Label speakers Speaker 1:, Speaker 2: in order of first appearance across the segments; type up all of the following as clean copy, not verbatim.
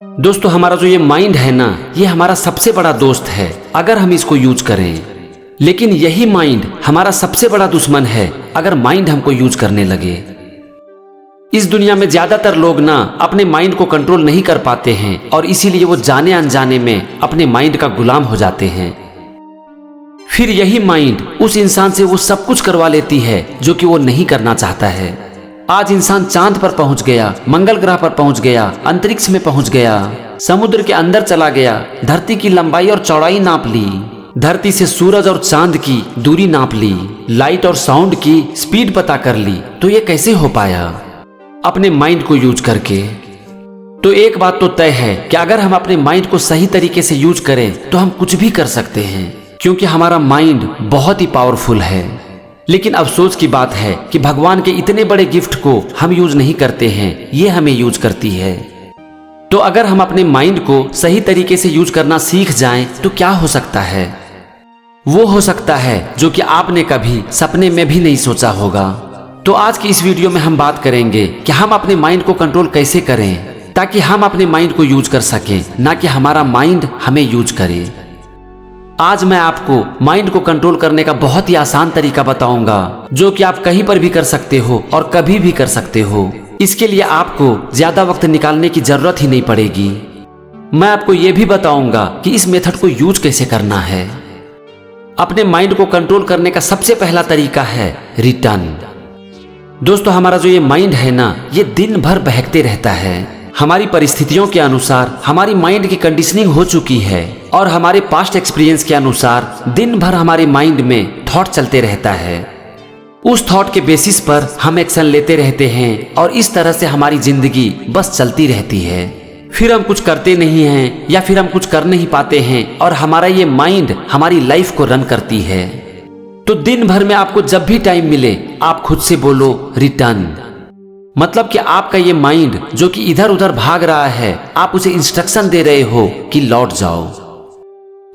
Speaker 1: दोस्तों हमारा जो ये माइंड है ना, ये हमारा सबसे बड़ा दोस्त है अगर हम इसको यूज करें। लेकिन यही माइंड हमारा सबसे बड़ा दुश्मन है अगर माइंड हमको यूज करने लगे। इस दुनिया में ज्यादातर लोग ना अपने माइंड को कंट्रोल नहीं कर पाते हैं और इसीलिए वो जाने अनजाने में अपने माइंड का गुलाम हो जाते हैं। फिर यही माइंड उस इंसान से वो सब कुछ करवा लेती है जो कि वो नहीं करना चाहता है। आज इंसान चांद पर पहुंच गया, मंगल ग्रह पर पहुंच गया, अंतरिक्ष में पहुंच गया, समुद्र के अंदर चला गया, धरती की लंबाई और चौड़ाई नाप ली, धरती से सूरज और चांद की दूरी नाप ली, लाइट और साउंड की स्पीड पता कर ली। तो ये कैसे हो पाया? अपने माइंड को यूज करके। तो एक बात तो तय है कि अगर हम अपने माइंड को सही तरीके से यूज करें तो हम कुछ भी कर सकते हैं, क्योंकि हमारा माइंड बहुत ही पावरफुल है। लेकिन अफसोस की बात है कि भगवान के इतने बड़े गिफ्ट को हम यूज नहीं करते हैं, ये हमें यूज करती है। तो अगर हम अपने माइंड को सही तरीके से यूज करना सीख जाएं तो क्या हो सकता है? वो हो सकता है जो कि आपने कभी सपने में भी नहीं सोचा होगा। तो आज की इस वीडियो में हम बात करेंगे कि हम अपने माइंड को कंट्रोल कैसे करें ताकि हम अपने माइंड को यूज कर सकें, ना कि हमारा माइंड हमें यूज करे। आज मैं आपको माइंड को कंट्रोल करने का बहुत ही आसान तरीका बताऊंगा जो कि आप कहीं पर भी कर सकते हो और कभी भी कर सकते हो। इसके लिए आपको ज्यादा वक्त निकालने की जरूरत ही नहीं पड़ेगी। मैं आपको यह भी बताऊंगा कि इस मेथड को यूज कैसे करना है। अपने माइंड को कंट्रोल करने का सबसे पहला तरीका है रिटर्न। दोस्तों हमारा जो ये माइंड है ना, ये दिन भर बहकते रहता है। हमारी परिस्थितियों के अनुसार हमारी माइंड की कंडीशनिंग हो चुकी है और हमारे पास्ट एक्सपीरियंस के अनुसार दिन भर हमारे माइंड में थॉट चलते रहता है। उस थॉट के बेसिस पर हम एक्शन लेते रहते हैं और इस तरह से हमारी जिंदगी बस चलती रहती है। फिर हम कुछ करते नहीं हैं या फिर हम कुछ कर नहीं पाते हैं और हमारा ये माइंड हमारी लाइफ को रन करती है। तो दिन भर में आपको जब भी टाइम मिले आप खुद से बोलो रिटर्न। मतलब कि आपका ये माइंड जो कि इधर उधर भाग रहा है, आप उसे इंस्ट्रक्शन दे रहे हो कि लौट जाओ।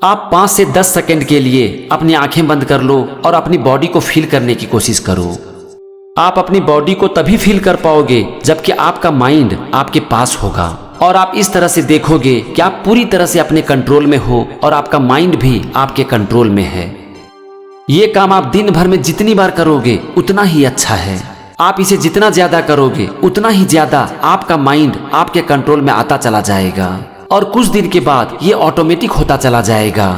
Speaker 1: आप 5 से 10 सेकंड के लिए अपनी आंखें बंद कर लो और अपनी बॉडी को फील करने की कोशिश करो। आप अपनी बॉडी को तभी फील कर पाओगे जबकि आपका माइंड आपके पास होगा और आप इस तरह से देखोगे कि आप पूरी तरह से अपने कंट्रोल में हो और आपका माइंड भी आपके कंट्रोल में है। ये काम आप दिन भर में जितनी बार करोगे उतना ही अच्छा है। आप इसे जितना ज्यादा करोगे उतना ही ज्यादा आपका माइंड आपके कंट्रोल में आता चला जाएगा और कुछ दिन के बाद ये ऑटोमेटिक होता चला जाएगा।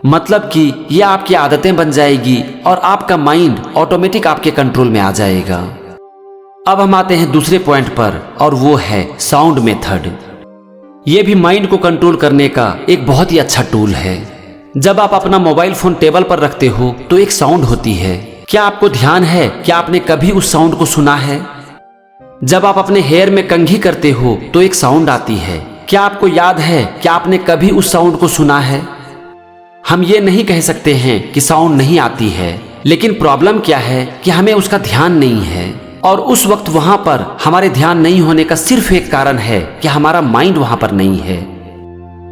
Speaker 1: मतलब कि ये आपकी आदतें बन जाएगी और आपका माइंड ऑटोमेटिक आपके कंट्रोल में आ जाएगा। अब हम आते हैं दूसरे पॉइंट पर और वो है साउंड मेथड। ये भी माइंड को कंट्रोल करने का एक बहुत ही अच्छा टूल है। जब आप अपना मोबाइल फोन टेबल पर रखते हो तो एक साउंड होती है। क्या आपको ध्यान है कि आपने कभी उस साउंड को सुना है? जब आप अपने हेयर में कंघी करते हो तो एक साउंड आती है। क्या आपको याद है कि आपने कभी उस साउंड को सुना है? हम ये नहीं कह सकते हैं कि साउंड नहीं आती है, लेकिन प्रॉब्लम क्या है कि हमें उसका ध्यान नहीं है और उस वक्त वहां पर हमारे ध्यान नहीं होने का सिर्फ एक कारण है कि हमारा माइंड वहां पर नहीं है।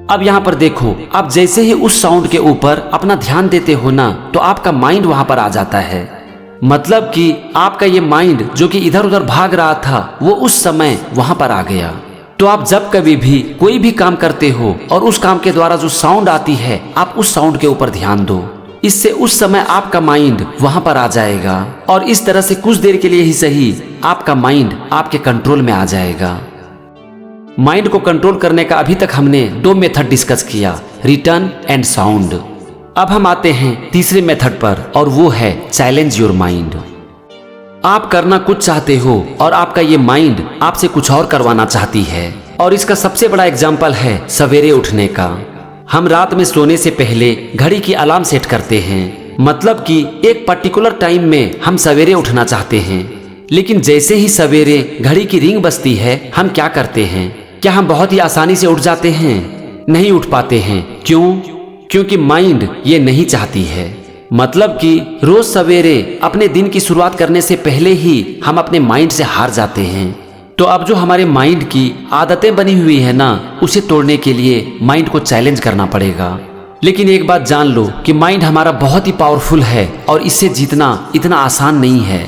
Speaker 1: अब यहाँ पर देखो, आप जैसे ही उस साउंड के ऊपर अपना ध्यान देते हो ना, तो आपका माइंड वहां पर आ जाता है। मतलब कि आपका ये माइंड जो कि इधर उधर भाग रहा था वो उस समय वहां पर आ गया। तो आप जब कभी भी कोई भी काम करते हो और उस काम के द्वारा जो साउंड आती है, आप उस साउंड के ऊपर ध्यान दो। इससे उस समय आपका माइंड वहां पर आ जाएगा और इस तरह से कुछ देर के लिए ही सही आपका माइंड आपके कंट्रोल में आ जाएगा। माइंड को कंट्रोल करने का अभी तक हमने 2 मेथड डिस्कस किया, रिटर्न एंड साउंड। अब हम आते हैं तीसरे मेथड पर और वो है चैलेंज योर माइंड। आप करना कुछ चाहते हो और आपका ये माइंड आपसे कुछ और करवाना चाहती है और इसका सबसे बड़ा एग्जाम्पल है सवेरे उठने का। हम रात में सोने से पहले घड़ी की अलार्म सेट करते हैं। मतलब कि एक पर्टिकुलर टाइम में हम सवेरे उठना चाहते हैं, लेकिन जैसे ही सवेरे घड़ी की रिंग बजती है हम क्या करते हैं? क्या हम बहुत ही आसानी से उठ जाते हैं? नहीं उठ पाते हैं। क्यों? क्योंकि माइंड ये नहीं चाहती है। मतलब कि रोज सवेरे अपने दिन की शुरुआत करने से पहले ही हम अपने माइंड से हार जाते हैं। तो अब जो हमारे माइंड की आदतें बनी हुई है ना, उसे तोड़ने के लिए माइंड को चैलेंज करना पड़ेगा। लेकिन एक बात जान लो कि माइंड हमारा बहुत ही पावरफुल है और इससे जीतना इतना आसान नहीं है।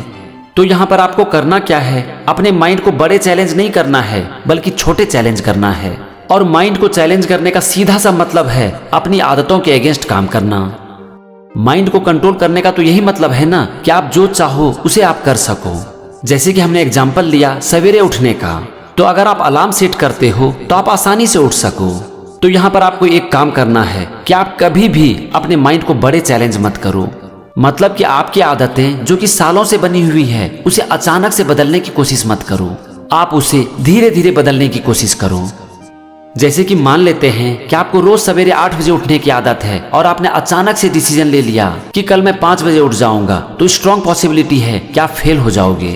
Speaker 1: तो यहाँ पर आपको करना क्या है? अपने माइंड को बड़े चैलेंज नहीं करना है बल्कि छोटे चैलेंज करना है। और माइंड को चैलेंज करने का सीधा सा मतलब है अपनी आदतों के अगेंस्ट काम करना। माइंड को कंट्रोल करने का तो यही मतलब है ना कि आप जो चाहो उसे आप कर सको। जैसे कि हमने एग्जाम्पल लिया सवेरे उठने का, तो अगर आप अलार्म सेट करते हो तो आप आसानी से उठ सको। तो यहाँ पर आपको एक काम करना है कि आप कभी भी अपने माइंड को बड़े चैलेंज मत करो। मतलब कि आपकी आदतें जो कि सालों से बनी हुई है उसे अचानक से बदलने की कोशिश मत करो, आप उसे धीरे धीरे बदलने की कोशिश करो। जैसे कि मान लेते हैं कि आपको रोज सवेरे 8 बजे उठने की आदत है और आपने अचानक से डिसीजन ले लिया कि कल मैं 5 बजे उठ जाऊंगा, तो स्ट्रॉन्ग पॉसिबिलिटी है कि आप फेल हो जाओगे।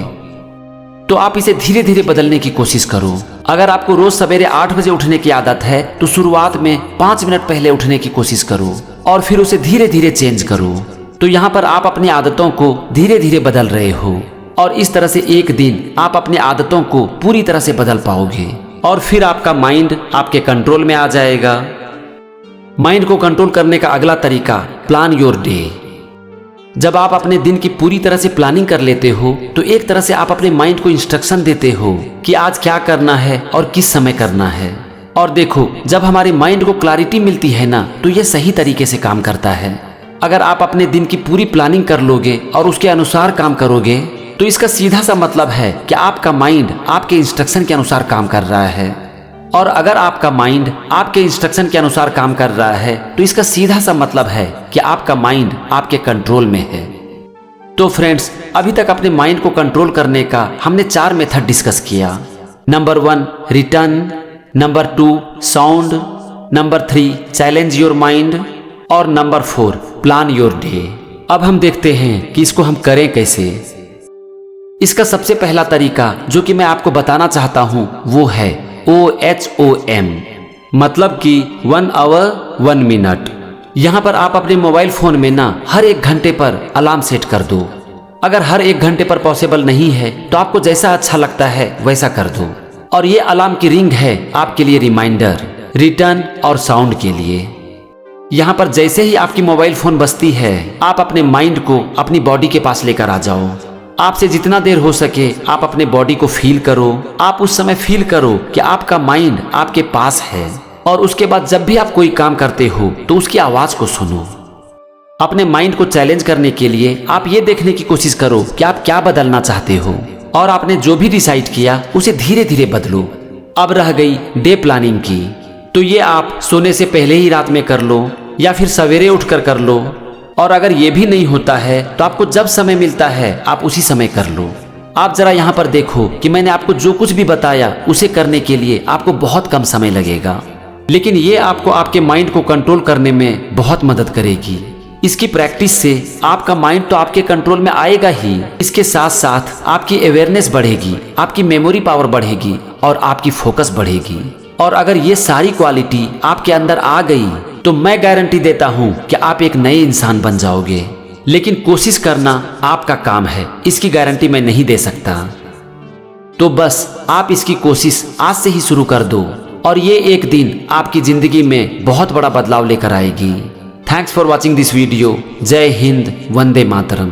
Speaker 1: तो आप इसे धीरे धीरे बदलने की कोशिश करो। अगर आपको रोज सवेरे 8 बजे उठने की आदत है तो शुरुआत में 5 मिनट पहले उठने की कोशिश करो और फिर उसे धीरे धीरे चेंज करो। तो यहाँ पर आप अपनी आदतों को धीरे धीरे बदल रहे हो और इस तरह से एक दिन आप अपनी आदतों को पूरी तरह से बदल पाओगे और फिर आपका माइंड आपके कंट्रोल में आ जाएगा। माइंड को कंट्रोल करने का अगला तरीका, प्लान योर डे। जब आप अपने दिन की पूरी तरह से प्लानिंग कर लेते हो तो एक तरह से आप अपने माइंड को इंस्ट्रक्शन देते हो कि आज क्या करना है और किस समय करना है। और देखो, जब हमारे माइंड को क्लैरिटी मिलती है ना, तो यह सही तरीके से काम करता है। अगर आप अपने दिन की पूरी प्लानिंग कर लोगे और उसके अनुसार काम करोगे तो इसका सीधा सा मतलब है कि आपका माइंड आपके इंस्ट्रक्शन के अनुसार काम कर रहा है। और अगर आपका माइंड आपके इंस्ट्रक्शन के अनुसार काम कर रहा है तो इसका सीधा सा मतलब है कि आपका माइंड आपके कंट्रोल में है। तो फ्रेंड्स, अभी तक अपने माइंड को कंट्रोल करने का हमने 4 मेथड डिस्कस किया। Number 1 return, number 2 sound, number 3 challenge your mind और नंबर 4 प्लान योर डे। अब हम देखते हैं कि इसको हम करें कैसे। इसका सबसे पहला तरीका जो कि मैं आपको बताना चाहता हूं वो है OHOM, मतलब कि 1 आवर 1 मिनट। यहां पर आप अपने मोबाइल फोन में ना हर 1 घंटे पर अलार्म सेट कर दो। अगर हर 1 घंटे पर पॉसिबल नहीं है तो आपको जैसा अच्छा लगता है वैसा कर दो। और ये अलार्म की रिंग है आपके लिए रिमाइंडर, रिटर्न और साउंड के लिए। यहाँ पर जैसे ही आपकी मोबाइल फोन बजती है आप अपने माइंड को अपनी बॉडी के पास लेकर आ जाओ। आपसे जितना देर हो सके आप अपने बॉडी को फील करो। आप उस समय फील करो कि आपका माइंड आपके पास है। और उसके बाद जब भी आप कोई काम करते हो तो उसकी आवाज को सुनो। अपने माइंड को चैलेंज करने के लिए आप ये देखने की कोशिश करो कि आप क्या बदलना चाहते हो और आपने जो भी डिसाइड किया उसे धीरे धीरे बदलो। अब रह गई डे प्लानिंग की, तो ये आप सोने से पहले ही रात में कर लो या फिर सवेरे उठकर कर लो। और अगर ये भी नहीं होता है तो आपको जब समय मिलता है आप उसी समय कर लो। आप जरा यहाँ पर देखो कि मैंने आपको जो कुछ भी बताया उसे करने के लिए आपको बहुत कम समय लगेगा, लेकिन ये आपको आपके माइंड को कंट्रोल करने में बहुत मदद करेगी। इसकी प्रैक्टिस से आपका माइंड तो आपके कंट्रोल में आएगा ही, इसके साथ साथ आपकी अवेयरनेस बढ़ेगी, आपकी मेमोरी पावर बढ़ेगी और आपकी फोकस बढ़ेगी। और अगर ये सारी क्वालिटी आपके अंदर आ गई तो मैं गारंटी देता हूं कि आप एक नए इंसान बन जाओगे। लेकिन कोशिश करना आपका काम है, इसकी गारंटी मैं नहीं दे सकता। तो बस आप इसकी कोशिश आज से ही शुरू कर दो और ये एक दिन आपकी जिंदगी में बहुत बड़ा बदलाव लेकर आएगी। Thanks for watching this video. जय हिंद, वंदे मातरम।